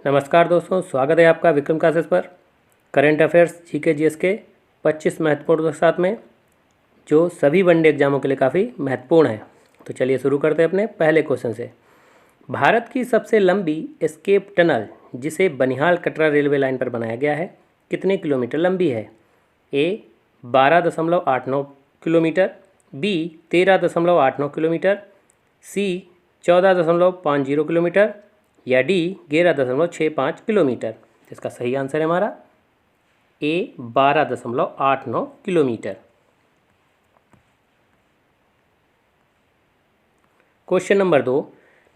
नमस्कार दोस्तों, स्वागत है आपका विक्रम क्लासेस पर। करंट अफेयर्स जीके जीएस के 25 महत्वपूर्ण के साथ में जो सभी वनडे एग्जामों के लिए काफ़ी महत्वपूर्ण है। तो चलिए शुरू करते हैं अपने पहले क्वेश्चन से। भारत की सबसे लंबी एस्केप टनल जिसे बनिहाल कटरा रेलवे लाइन पर बनाया गया है कितने किलोमीटर लंबी है? ए 12.89 किलोमीटर, बी 13.89 किलोमीटर, सी 14.50 किलोमीटर या डी 11.65 किलोमीटर। इसका सही आंसर है हमारा ए 12.89 किलोमीटर। क्वेश्चन नंबर 2,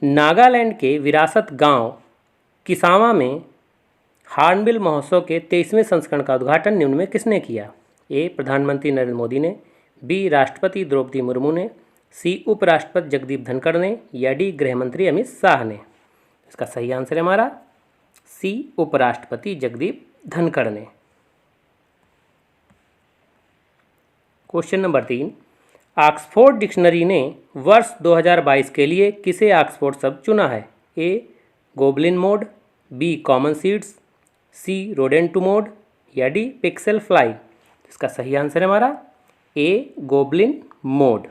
नागालैंड के विरासत गांव किसावा में हार्नबिल महोत्सव के 23वें संस्करण का उद्घाटन निम्न में किसने किया? ए प्रधानमंत्री नरेंद्र मोदी ने, बी राष्ट्रपति द्रौपदी मुर्मू ने, सी उपराष्ट्रपति जगदीप धनखड़ ने या डी गृहमंत्री अमित शाह ने। इसका सही आंसर है हमारा सी उपराष्ट्रपति जगदीप धनखड़ ने। क्वेश्चन नंबर 3, ऑक्सफोर्ड डिक्शनरी ने वर्ष 2022 के लिए किसे ऑक्सफोर्ड शब्द चुना है? A goblin mode, B common seeds, C rodent mode या डी पिक्सेल फ्लाई। इसका सही आंसर है हमारा ए गोबलिन मोड।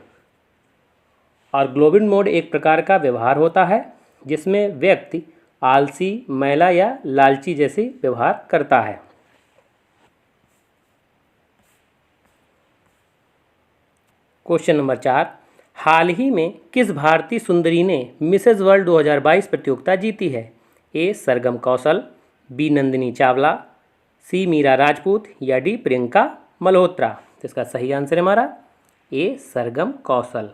और ग्लोबिन मोड एक प्रकार का व्यवहार होता है जिसमें व्यक्ति आलसी, मैला या लालची जैसी व्यवहार करता है। क्वेश्चन नंबर 4, हाल ही में किस भारतीय सुंदरी ने मिसेज वर्ल्ड 2022 प्रतियोगिता जीती है? ए सरगम कौशल, बी नंदिनी चावला, सी मीरा राजपूत या डी प्रियंका मल्होत्रा। इसका सही आंसर है हमारा ए सरगम कौशल।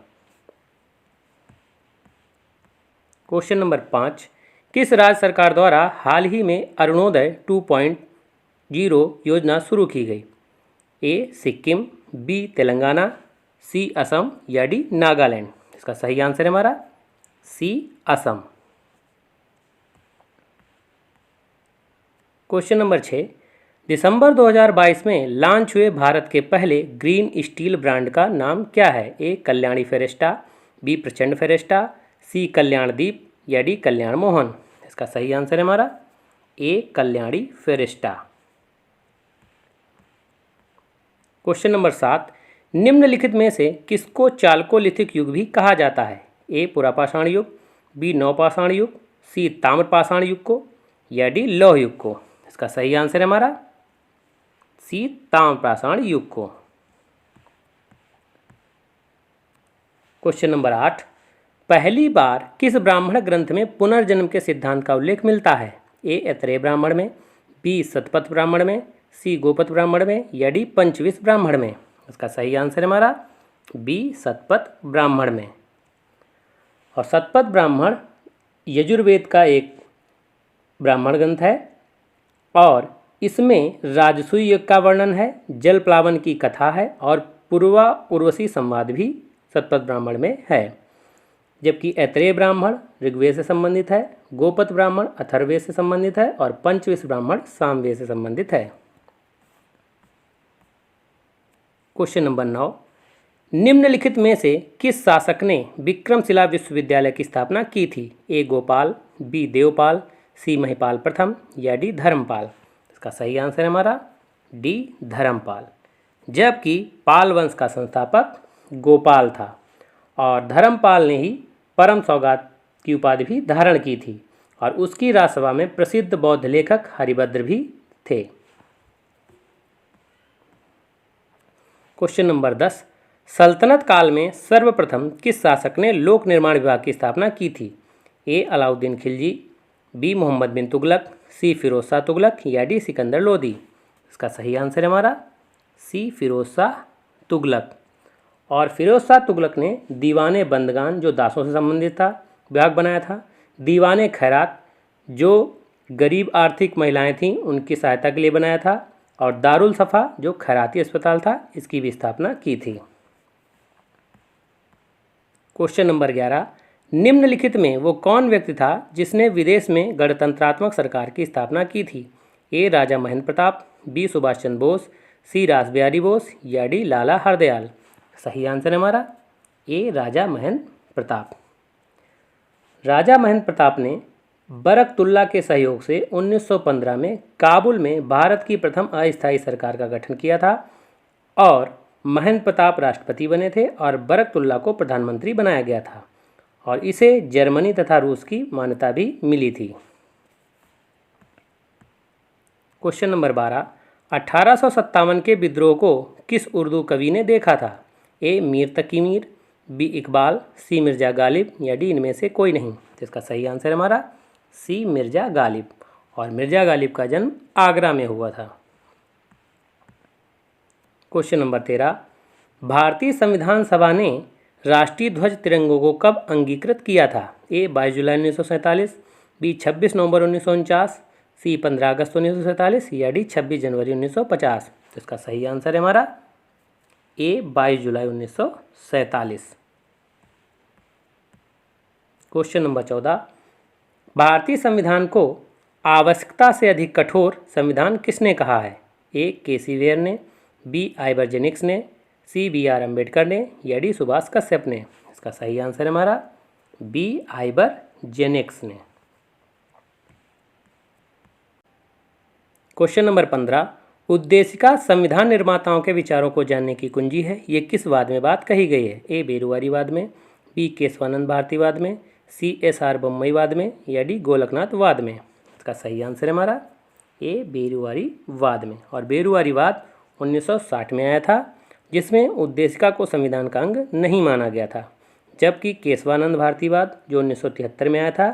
क्वेश्चन नंबर 5, किस राज्य सरकार द्वारा हाल ही में अरुणोदय 2.0 योजना शुरू की गई? ए सिक्किम, बी तेलंगाना, सी असम या डी नागालैंड। इसका सही आंसर है हमारा सी असम। क्वेश्चन नंबर 6, दिसंबर 2022 में लॉन्च हुए भारत के पहले ग्रीन स्टील ब्रांड का नाम क्या है? ए कल्याणी फेरेस्टा, बी प्रचंड फेरेस्टा, सी कल्याण दीप या डी कल्याण मोहन। इसका सही आंसर है हमारा ए कल्याणी फेरेस्टा। क्वेश्चन नंबर 7, निम्नलिखित में से किसको चालकोलिथिक युग भी कहा जाता है? ए पुरापाषाण युग, बी नवपाषाण युग, सी ताम्रपाषाण युग को या डी लौह युग को। इसका सही आंसर है हमारा सी ताम्रपाषाण युग को। क्वेश्चन नंबर 8, पहली बार किस ब्राह्मण ग्रंथ में पुनर्जन्म के सिद्धांत का उल्लेख मिलता है? ए ऐतरेय ब्राह्मण में, बी शतपथ ब्राह्मण में, सी गोपथ ब्राह्मण में या डी पंचविंश ब्राह्मण में। इसका सही आंसर है हमारा बी शतपथ ब्राह्मण में। और शतपथ ब्राह्मण यजुर्वेद का एक ब्राह्मण ग्रंथ है और इसमें राजसूय यज्ञ का वर्णन है, जल प्लावन की कथा है और पूर्वा उर्वशी संवाद भी शतपथ ब्राह्मण में है। जबकि ऐतरेय ब्राह्मण ऋग्वेद से संबंधित है, गोपथ ब्राह्मण अथर्ववेद से संबंधित है और पंचविंश ब्राह्मण सामवेद से संबंधित है। क्वेश्चन नंबर 9, निम्नलिखित में से किस शासक ने विक्रमशिला विश्वविद्यालय की स्थापना की थी? ए गोपाल, बी देवपाल, सी महिपाल प्रथम या डी धर्मपाल। इसका सही आंसर है हमारा डी धर्मपाल। जबकि पाल वंश का संस्थापक गोपाल था और धर्मपाल ने ही परम सौगात की उपाधि भी धारण की थी और उसकी राजसभा में प्रसिद्ध बौद्ध लेखक हरिभद्र भी थे। क्वेश्चन नंबर 10, सल्तनत काल में सर्वप्रथम किस शासक ने लोक निर्माण विभाग की स्थापना की थी? ए अलाउद्दीन खिलजी, बी मोहम्मद बिन तुगलक, सी फिरोज शाह तुगलक या डी सिकंदर लोदी। इसका सही आंसर है हमारा सी फिरोज शाह तुगलक। और फिरोज शाह तुगलक ने दीवाने बंदगान जो दासों से संबंधित था विभाग बनाया था, दीवाने खैरात जो गरीब आर्थिक महिलाएं थीं उनकी सहायता के लिए बनाया था और दारुल सफ़ा जो खैराती अस्पताल था इसकी भी स्थापना की थी। क्वेश्चन नंबर 11, निम्नलिखित में वो कौन व्यक्ति था जिसने विदेश में गणतंत्रात्मक सरकार की स्थापना की थी? ए राजा महेंद्र प्रताप, बी सुभाष चंद्र बोस, सी रास बिहारी बोस या डी लाला हरदयाल। सही आंसर है हमारा ए राजा महेंद्र प्रताप। राजा महेंद्र प्रताप ने बरकतुल्ला के सहयोग से 1915 में काबुल में भारत की प्रथम अस्थायी सरकार का गठन किया था और महेंद्र प्रताप राष्ट्रपति बने थे और बरकतुल्ला को प्रधानमंत्री बनाया गया था और इसे जर्मनी तथा रूस की मान्यता भी मिली थी। क्वेश्चन नंबर 12, 1857 के विद्रोह को किस उर्दू कवि ने देखा था? ए मीर तकी मीर, बी इकबाल, सी मिर्ज़ा गालिब या डी इनमें से कोई नहीं। तो इसका सही आंसर हमारा सी मिर्ज़ा गालिब, और मिर्ज़ा गालिब का जन्म आगरा में हुआ था। क्वेश्चन नंबर 13, भारतीय संविधान सभा ने राष्ट्रीय ध्वज तिरंगों को कब अंगीकृत किया था? ए 22 जुलाई 1947, बी 26 नवंबर 1949, सी 15 अगस्त 1947 या डी 26 जनवरी 1950। तो इसका सही आंसर है हमारा ए 22 जुलाई 1947। क्वेश्चन नंबर 14, भारतीय संविधान को आवश्यकता से अधिक कठोर संविधान किसने कहा है? ए केसी वेयर ने, बी आइवर जेनिक्स ने, सी बी आर अम्बेडकर ने या डी सुभाष कश्यप ने। इसका सही आंसर है हमारा बी आइवर जेनिक्स ने। क्वेश्चन नंबर 15, उद्देशिका संविधान निर्माताओं के विचारों को जानने की कुंजी है। ये किस वाद में बात कही गई है? ए बेरुआरीवाद में, बी केशवानंद भारतीवाद में, सी एस आर बोम्मईवाद में या डी गोलकनाथवाद में। इसका सही आंसर है हमारा ए बेरुआरीवाद में, और बेरुआरीवाद 1960 में आया था जिसमें उद्देशिका को संविधान का अंग नहीं माना गया था, जबकि केशवानंद भारतीवाद जो 1973 में आया था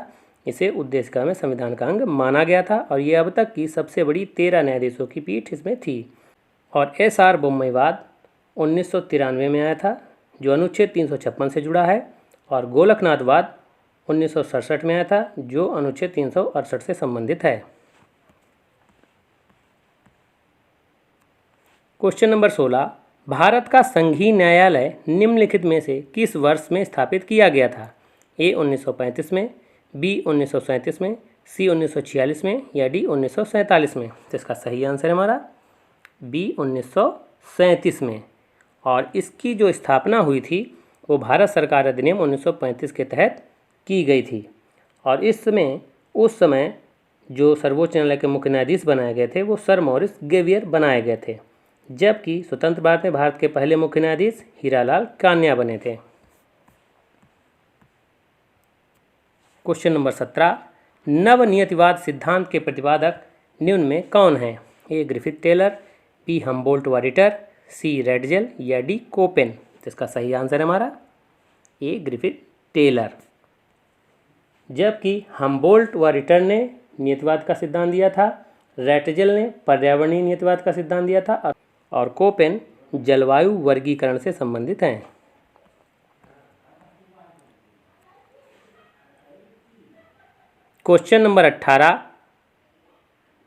इसे उद्देशिका में संविधान का अंग माना गया था और ये अब तक की सबसे बड़ी 13 न्यायाधीशों की पीठ इसमें थी। और एस आर बोम्मईवाद 1993 में आया था जो अनुच्छेद 356 से जुड़ा है, और गोलकनाथवाद 1967 में आया था जो अनुच्छेद 368 से संबंधित है। क्वेश्चन नंबर 16, भारत का संघीय न्यायालय निम्नलिखित में से किस वर्ष में स्थापित किया गया था? ए 1935 में, बी 1937 में, सी 1946 में या डी 1947 में। तो इसका सही आंसर है हमारा बी 1937 में, और इसकी जो स्थापना हुई थी वो भारत सरकार अधिनियम 1935 के तहत की गई थी। और इसमें उस समय जो सर्वोच्च न्यायालय के मुख्य न्यायाधीश बनाए गए थे वो सर मॉरिस गेवियर बनाए गए थे, जबकि स्वतंत्र भारत में भारत के पहले मुख्य न्यायाधीश हीरालाल कान्या बने थे। क्वेश्चन नंबर 17, नवनियतिवाद सिद्धांत के प्रतिपादक निम्न में कौन है? ए ग्रिफिथ टेलर, बी हम्बोल्ट व रिटर, सी रेडजेल या डी कोपेन। तो इसका सही आंसर है हमारा ए ग्रिफिथ टेलर, जबकि हम्बोल्ट व रिटर ने नियतिवाद का सिद्धांत दिया था, रेटजेल ने पर्यावरणीय नियतिवाद का सिद्धांत दिया था और कोपेन जलवायु वर्गीकरण से संबंधित हैं। क्वेश्चन नंबर 18,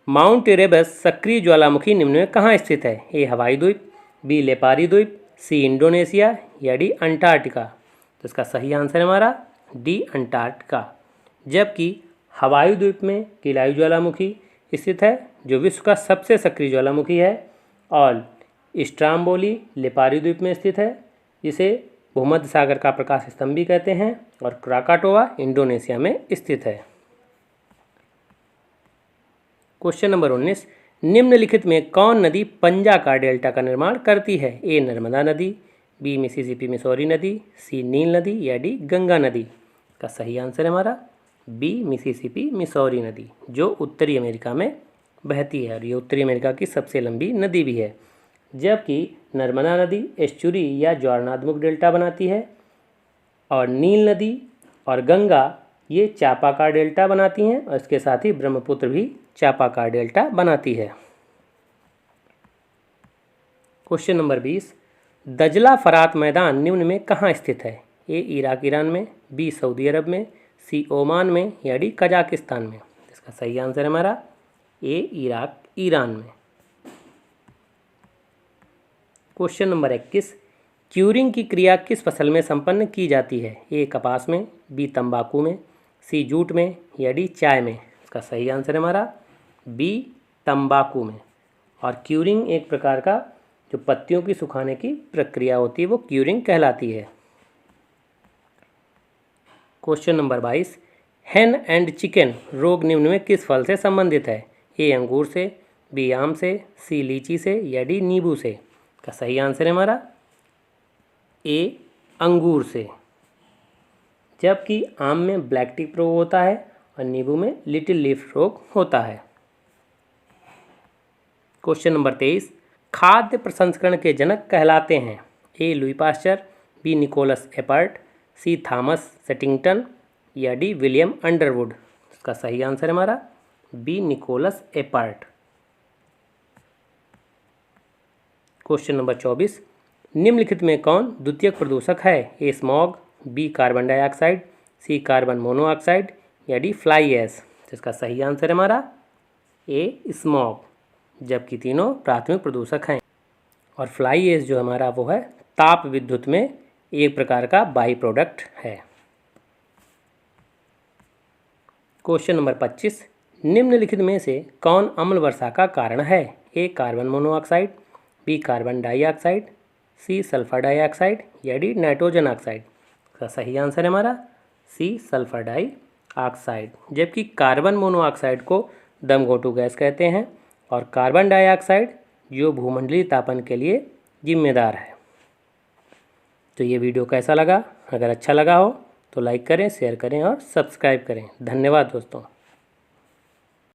माउंट इरेबस सक्रिय ज्वालामुखी निम्न में कहाँ स्थित है? ए हवाई द्वीप, बी लेपारी द्वीप, सी इंडोनेशिया या डी अंटार्कटिका। तो इसका सही आंसर है हमारा डी अंटार्कटिका, जबकि हवाई द्वीप में किलायु ज्वालामुखी स्थित है जो विश्व का सबसे सक्रिय ज्वालामुखी है, और स्ट्राम्बोली लेपारी द्वीप में स्थित है जिसे भूमध्य सागर का प्रकाश स्तंभ भी कहते हैं, और क्राकाटोवा इंडोनेशिया में स्थित है। क्वेश्चन नंबर 19, निम्नलिखित में कौन नदी पंजा का डेल्टा का निर्माण करती है? ए नर्मदा नदी, बी मिसिसिपी मिसौरी नदी, सी नील नदी या डी गंगा नदी। का सही आंसर है हमारा बी मिसिसिपी मिसौरी नदी, जो उत्तरी अमेरिका में बहती है और ये उत्तरी अमेरिका की सबसे लंबी नदी भी है, जबकि नर्मदा नदी एस्चुरी या ज्वारनादमुख डेल्टा बनाती है, और नील नदी और गंगा ये चापाकार डेल्टा बनाती हैं, और इसके साथ ही ब्रह्मपुत्र भी चापाकार डेल्टा बनाती है। क्वेश्चन नंबर 20, दजला फरात मैदान निम्न में कहाँ स्थित है? ए इराक ईरान में, बी सऊदी अरब में, सी ओमान में या डी कजाकिस्तान में। इसका सही आंसर है हमारा ए इराक ईरान में। क्वेश्चन नंबर 21, क्यूरिंग की क्रिया किस फसल में संपन्न की जाती है? ए कपास में, बी तंबाकू में, सी जूट में या डी चाय में। इसका सही आंसर है हमारा बी तंबाकू में, और क्यूरिंग एक प्रकार का जो पत्तियों की सुखाने की प्रक्रिया होती है वो क्यूरिंग कहलाती है। क्वेश्चन नंबर 22, हेन एंड चिकन रोग निम्न में किस फल से संबंधित है? ए अंगूर से, बी आम से, सी लीची से या डी नींबू से? का सही आंसर है हमारा ए अंगूर से। जबकि आम में ब्लैक टिप रोग होता है और नींबू में लिटिल लीफ रोग होता है। क्वेश्चन नंबर 23, खाद्य प्रसंस्करण के जनक कहलाते हैं? A Louis Pasteur, B Nicolas Appert, C Thomas Settington या डी विलियम अंडरवुड? इसका सही आंसर है हमारा B Nicolas Appert. Question number 24, निम्नलिखित में कौन द्वितीयक प्रदूषक है? A smog, B carbon dioxide, C carbon monoxide या डी फ्लाई ऐश? इसका सही आंसर है हमारा ए स्मॉग। जबकि तीनों प्राथमिक प्रदूषक हैं और फ्लाई ऐश जो हमारा वो है ताप विद्युत में एक प्रकार का बाई प्रोडक्ट है। क्वेश्चन नंबर 25, निम्नलिखित में से कौन अम्ल वर्षा का कारण है? A carbon monoxide, B carbon dioxide, C sulphur dioxide या डी नाइट्रोजन ऑक्साइड? का सही आंसर है हमारा सी सल्फर डाइऑक्साइड। जबकि कार्बन मोनोऑक्साइड को दमघोंटू गैस कहते हैं और कार्बन डाइऑक्साइड जो भूमंडलीय तापन के लिए जिम्मेदार है। तो ये वीडियो कैसा लगा? अगर अच्छा लगा हो तो लाइक करें, शेयर करें और सब्सक्राइब करें। धन्यवाद दोस्तों।